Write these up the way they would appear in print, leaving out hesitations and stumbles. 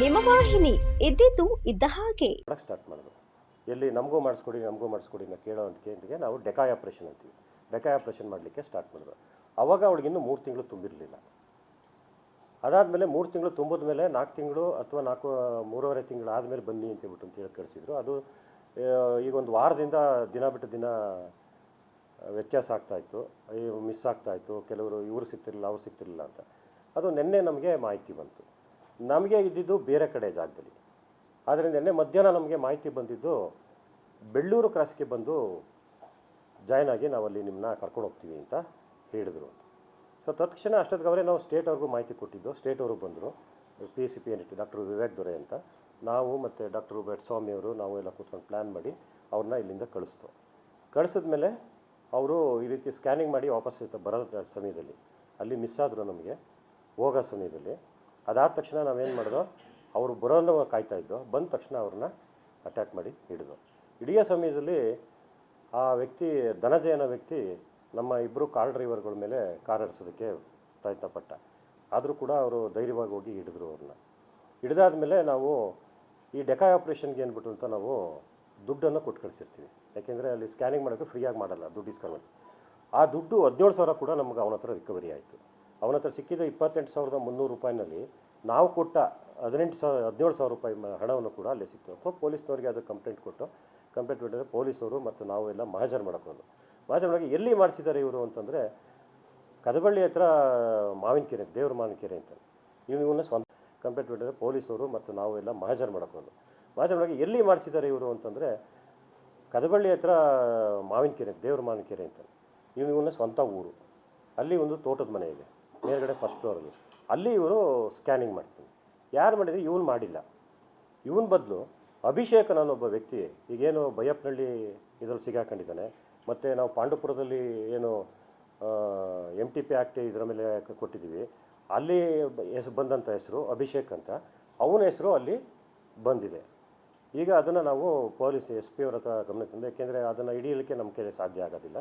ಹಿಮವಾಹಿನಿ ಇದ್ದಿದ್ದು ಇದ್ದ ಹಾಗೆ ಸ್ಟಾರ್ಟ್ ಮಾಡಿದ್ರು. ಎಲ್ಲಿ ನಮಗೂ ಮಾಡಿಸ್ಕೊಡಿ ನಾ ಕೇಳೋ ಅಂತ ನಾವು ಡೆಕಾಯ್ ಆಪ್ರೇಷನ್ ಅಂತೀವಿ. ಡೆಕಾಯ್ ಆಪ್ರೇಷನ್ ಮಾಡಲಿಕ್ಕೆ ಸ್ಟಾರ್ಟ್ ಮಾಡಿದ್ರು. ಅವಾಗ ಅವಳಿಗಿನ್ನೂ 3 ತಿಂಗಳು ತುಂಬಿರಲಿಲ್ಲ. ಅದಾದಮೇಲೆ 3 ತಿಂಗಳು ತುಂಬಿದ ಮೇಲೆ 4 ತಿಂಗಳು ಅಥವಾ 3.5 ತಿಂಗಳು ಆದಮೇಲೆ ಬನ್ನಿ ಅಂತ ಹೇಳಿ ಕಳಿಸಿದ್ರು. ಅದು ಈಗ ಒಂದು ವಾರದಿಂದ ದಿನ ಬಿಟ್ಟು ದಿನ ವ್ಯತ್ಯಾಸ ಆಗ್ತಾಯಿತ್ತು, ಮಿಸ್ ಆಗ್ತಾಯಿತ್ತು. ಕೆಲವರು ಇವರು ಸಿಗ್ತಿರಲಿಲ್ಲ, ಅವ್ರು ಸಿಗ್ತಿರಲಿಲ್ಲ ಅಂತ. ಅದು ನಿನ್ನೆ ನಮಗೆ ಮಾಹಿತಿ ಬಂತು. ನಮಗೆ ಇದ್ದಿದ್ದು ಬೇರೆ ಕಡೆ ಜಾಗದಲ್ಲಿ. ಆದರೆ ನಿನ್ನೆ ಮಧ್ಯಾಹ್ನ ನಮಗೆ ಮಾಹಿತಿ ಬಂದಿದ್ದು ಬೆಳ್ಳೂರು ಕ್ರಾಸ್ಗೆ ಬಂದು ಜಾಯ್ನ್ ಆಗಿ ನಾವಲ್ಲಿ ನಿಮ್ಮನ್ನ ಕರ್ಕೊಂಡು ಹೋಗ್ತೀವಿ ಅಂತ ಹೇಳಿದರು. ಸೊ ತತ್ಕ್ಷಣ ಅಷ್ಟೊತ್ತಿಗೆ ನಾವು ಸ್ಟೇಟ್ ಅವ್ರಿಗೂ ಮಾಹಿತಿ ಕೊಟ್ಟಿದ್ದು. ಸ್ಟೇಟ್ ಅವರು ಬಂದರು, PCPNT ಡಾಕ್ಟರ್ ವಿವೇಕ್ ದೊರೆ ಅಂತ. ನಾವು ಮತ್ತು ಡಾಕ್ಟರ್ ಬೆಟ್ಸ್ವಾಮಿ ಅವರು ನಾವು ಎಲ್ಲ ಕೂತ್ಕೊಂಡು ಪ್ಲ್ಯಾನ್ ಮಾಡಿ ಅವ್ರನ್ನ ಇಲ್ಲಿಂದ ಕಳಿಸಿದ್ಮೇಲೆ ಅವರು ಈ ರೀತಿ ಸ್ಕ್ಯಾನಿಂಗ್ ಮಾಡಿ ವಾಪಸ್ ಬರೋ ಸಮಯದಲ್ಲಿ ಅಲ್ಲಿ ಮಿಸ್ ಆದರು ನಮಗೆ ಹೋಗೋ ಸಮಯದಲ್ಲಿ. ಅದಾದ ತಕ್ಷಣ ನಾವೇನು ಮಾಡಿದೋ, ಅವರು ಬರೋನ್ನ ಕಾಯ್ತಾಯಿದ್ದೋ. ಬಂದ ತಕ್ಷಣ ಅವ್ರನ್ನ ಅಟ್ಯಾಕ್ ಮಾಡಿ ಹಿಡಿದು. ಇಡೀ ಸಮಯದಲ್ಲಿ ಆ ವ್ಯಕ್ತಿ ಧನಂಜಯ ಅನ್ನೋ ವ್ಯಕ್ತಿ ನಮ್ಮ ಇಬ್ಬರು ಕಾರ್ ಡ್ರೈವರ್ಗಳ ಮೇಲೆ ಕಾರ್ ಹರಿಸೋದಕ್ಕೆ ಪ್ರಯತ್ನ ಪಟ್ಟ. ಆದರೂ ಕೂಡ ಅವರು ಧೈರ್ಯವಾಗಿ ಹೋಗಿ ಹಿಡಿದ್ರು ಅವ್ರನ್ನ. ಹಿಡಿದಾದ್ಮೇಲೆ ನಾವು ಈ ಡೆಕಾಯ್ ಆಪ್ರೇಷನ್ಗೆ ಏನ್ಬಿಟ್ಟು ಅಂತ ನಾವು ದುಡ್ಡನ್ನು ಕೊಟ್ಟು ಕಳಿಸಿರ್ತೀವಿ. ಯಾಕೆಂದರೆ ಅಲ್ಲಿ ಸ್ಕ್ಯಾನಿಂಗ್ ಮಾಡೋಕ್ಕೆ ಫ್ರೀಯಾಗಿ ಮಾಡಲ್ಲ, ದುಡ್ಡು ಇಸ್ಕೊಂಡು. ಆ ದುಡ್ಡು 17,000 ಕೂಡ ನಮ್ಗೆ ಅವನ ಹತ್ರ ರಿಕವರಿ ಆಯಿತು. ಅವನ ಹತ್ರ ಸಿಕ್ಕಿದ 28,300 ರೂಪಾಯಿನಲ್ಲಿ ನಾವು ಕೊಟ್ಟ 17,000 ರೂಪಾಯಿ ಹಣವನ್ನು ಕೂಡ ಅಲ್ಲೇ ಸಿಕ್ತು. ಅಥವಾ ಪೊಲೀಸ್ನವ್ರಿಗೆ ಅದು ಕಂಪ್ಲೇಂಟ್ ಬಿಟ್ಟಿದ್ರೆ ಪೊಲೀಸವರು ಮತ್ತು ನಾವು ಎಲ್ಲ ಮಹಾಜರ್ ಮಾಡೋಕ್ಕೋದು. ಮಹಾಜರ್ ಮಾಡೋಕ್ಕೆ ಎಲ್ಲಿ ಮಾಡಿಸಿದ್ದಾರೆ ಇವರು ಅಂತಂದರೆ ಕದಬಳ್ಳಿ ಹತ್ರ ಮಾವಿನಕೆರೆ, ದೇವ್ರ ಮಾವಿನಕೆರೆ ಅಂತ. ಇವನ್ನ ಸ್ವಂತ ಕಂಪ್ಲೇಂಟ್ ಬಿಟ್ಟಿದ್ರೆ ಪೊಲೀಸವರು ಮತ್ತು ನಾವು ಎಲ್ಲ ಮಹಾಜರ್ ಮಾಡೋಕ್ಕೋದು. ಮಹಾಜರ್ ಮಾಡೋಕ್ಕೆ ಎಲ್ಲಿ ಮಾಡಿಸಿದ್ದಾರೆ ಇವರು ಅಂತಂದರೆ ಕದಬಳ್ಳಿ ಹತ್ರ ಮಾವಿನಕೆರೆ, ದೇವ್ರ ಮಾವಿನಕೆರೆ ಅಂತ. ಇವನ್ನ ಸ್ವಂತ ಊರು. ಅಲ್ಲಿ ಒಂದು ತೋಟದ ಮನೆ ಇದೆ ಮೇಲ್ಗಡೆ ಫಸ್ಟ್ ಫ್ಲೋರಲ್ಲಿ. ಅಲ್ಲಿ ಇವರು ಸ್ಕ್ಯಾನಿಂಗ್ ಮಾಡ್ತೀನಿ. ಯಾರು ಮಾಡಿದರೆ ಇವನು ಮಾಡಿಲ್ಲ. ಇವನ ಬದಲು ಅಭಿಷೇಕ್ ಅನ್ನೋಬ್ಬ ವ್ಯಕ್ತಿ ಈಗೇನು ಬೈಯಪ್ಪನಹಳ್ಳಿ ಇದರಲ್ಲಿ ಸಿಗಾಕೊಂಡಿದ್ದಾನೆ. ಮತ್ತು ನಾವು ಪಾಂಡುಪುರದಲ್ಲಿ ಏನು MTP ಆ್ಯಕ್ಟ್ ಇದರ ಮೇಲೆ ಕೊಟ್ಟಿದ್ದೀವಿ, ಅಲ್ಲಿ ಬಂದಂಥ ಹೆಸರು ಅಭಿಷೇಕ್ ಅಂತ. ಅವನ ಹೆಸರು ಅಲ್ಲಿ ಬಂದಿದೆ. ಈಗ ಅದನ್ನು ನಾವು ಪೊಲೀಸ್ SP ಅವ್ರ ಹತ್ರ ಗಮನಕ್ಕೆ ತಂದು, ಯಾಕೆಂದರೆ ಅದನ್ನು ಹಿಡಿಯಲಿಕ್ಕೆ ನಮ್ಮ ಕೈಲಿ ಸಾಧ್ಯ ಆಗೋದಿಲ್ಲ.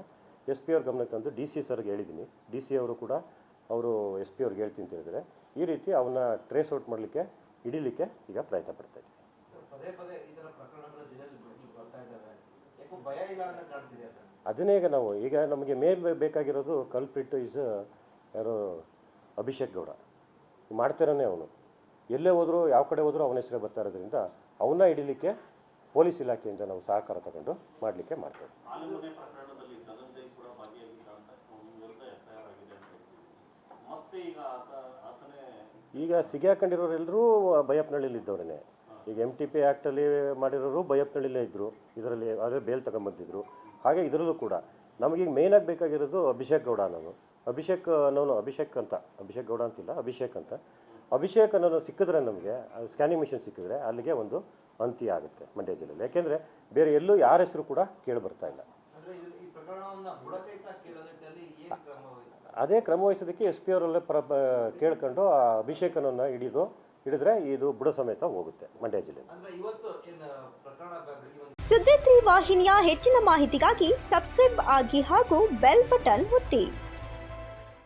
SP ಅವ್ರ ಗಮನಕ್ಕೆ ತಂದು DC ಸರ್ಗೆ ಹೇಳಿದ್ದೀನಿ. DC ಅವರು ಕೂಡ ಅವರು SP ಅವ್ರಿಗೆ ಹೇಳ್ತೀನಿ ಅಂತ ಹೇಳಿದರೆ ಈ ರೀತಿ ಅವನ್ನ ಟ್ರೇಸ್ ಔಟ್ ಮಾಡಲಿಕ್ಕೆ ಹಿಡಿಲಿಕ್ಕೆ ಈಗ ಪ್ರಯತ್ನ ಪಡ್ತಾ ಇದ್ದೀವಿ. ಅದನ್ನೇ ಈಗ ನಮಗೆ ಬೇಕಾಗಿರೋದು ಕಲ್ಪ್ರಿಟ್ ಈಸ್ ಯಾರು ಅಭಿಷೇಕ್ ಗೌಡ ಮಾಡ್ತಿರೋನೇ. ಅವನು ಎಲ್ಲೇ ಹೋದರೂ ಯಾವ ಕಡೆ ಹೋದರೂ ಅವನ ಹೆಸರೇ ಬರ್ತಾ ಇರೋದ್ರಿಂದ ಅವನ್ನ ಹಿಡಿಲಿಕ್ಕೆ ಪೊಲೀಸ್ ಇಲಾಖೆಯಿಂದ ನಾವು ಸಹಕಾರ ತಗೊಂಡು ಮಾಡಲಿಕ್ಕೆ ಮಾಡ್ತೇವೆ. ಈಗ ಸಿಗಾಕೊಂಡಿರೋರೆಲ್ಲರೂ ಬೈಯಪ್ಪನಹಳ್ಳಿಲಿ ಇದ್ದವ್ರೇ. ಈಗ MTP ಆ್ಯಕ್ಟಲ್ಲಿ ಮಾಡಿರೋರು ಬೈಯಪ್ಪನಹಳ್ಳಿಲೇ ಇದ್ದರು. ಇದರಲ್ಲಿ ಆದರೆ ಬೇಲ್ ತಗೊಂಬಂದಿದ್ರು. ಹಾಗೆ ಇದರಲ್ಲೂ ಕೂಡ ನಮಗೀಗ ಮೇಯ್ನಾಗಿ ಬೇಕಾಗಿರೋದು ಅಭಿಷೇಕ್ ಗೌಡ ಅನ್ನೋನು. ಅಭಿಷೇಕ್ ಗೌಡ ಅಂತಿಲ್ಲ, ಅಭಿಷೇಕ್ ಅಂತ. ಅಭಿಷೇಕ್ ಅನ್ನೋನು ಸಿಕ್ಕಿದ್ರೆ ನಮಗೆ ಸ್ಕ್ಯಾನಿಂಗ್ ಮಿಷನ್ ಸಿಕ್ಕಿದ್ರೆ ಅಲ್ಲಿಗೆ ಒಂದು ಅಂತ್ಯ ಆಗುತ್ತೆ ಮಂಡ್ಯ ಜಿಲ್ಲೆಯಲ್ಲಿ. ಯಾಕೆಂದರೆ ಬೇರೆ ಎಲ್ಲೂ ಯಾರ ಹೆಸರು ಕೂಡ ಕೇಳಿ ಬರ್ತಾ ಇಲ್ಲ. ಅದೇ ಕ್ರಮ ವಹಿಸೋದಕ್ಕೆ SP ಅವರಲ್ಲೇ ಕೇಳ್ಕೊಂಡು ಆ ಅಭಿಷೇಕನನ್ನು ಹಿಡಿದ್ರೆ ಇದು ಬುಡ ಸಮೇತ ಹೋಗುತ್ತೆ ಮಂಡ್ಯ ಜಿಲ್ಲೆಯಲ್ಲಿ. ಸುದ್ದಿ 3 ವಾಹಿನಿಯ ಹೆಚ್ಚಿನ ಮಾಹಿತಿಗಾಗಿ ಸಬ್ಸ್ಕ್ರೈಬ್ ಆಗಿ ಹಾಗೂ ಬೆಲ್ ಬಟನ್ ಒತ್ತಿ.